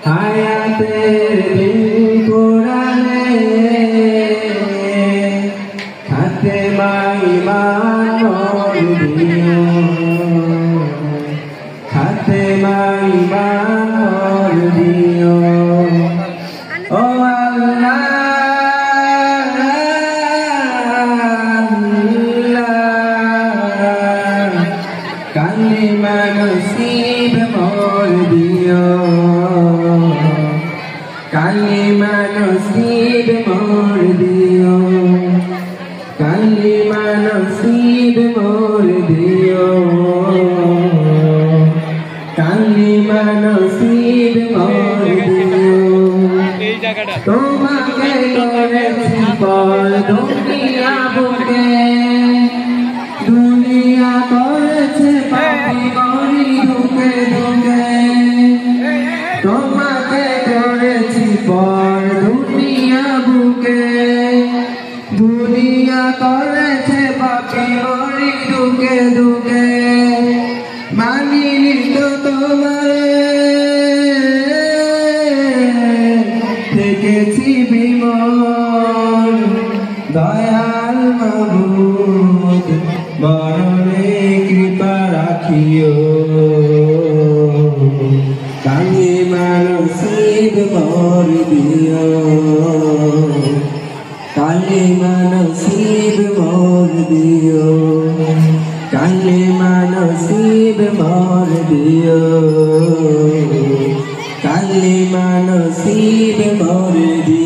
হায়াতের দিন পুরানে খাতেমা ঈমান মোর দিও খাতেমা ঈমান মোর দিও ও আল্লাহ কালিমা নসিব মোর দিও কালিমা নসিব মোর দিও কালিমা নসিব মোর দিও কালিমা নসিব মোর দিও তোমাকে করেছি বল দুনিয়া বুকে দুনিয়া করেছে পাপি মরি ঢুকে ঢুকে তোমাকে করেছি পর দুনিয়া বুকে দুনিয়া করেছে পাপি মরি ঢুকে ঢুকে মানিনি তো তোমার থেকেছি বিমল দয়াল মাবুদ মরণে কৃপা রাখিও কালিমা নসিব মোর দিও কালিমা নসিব মোর দিও কালিমা নসিব মোর দিও কালিমা নসিব মোর দিও।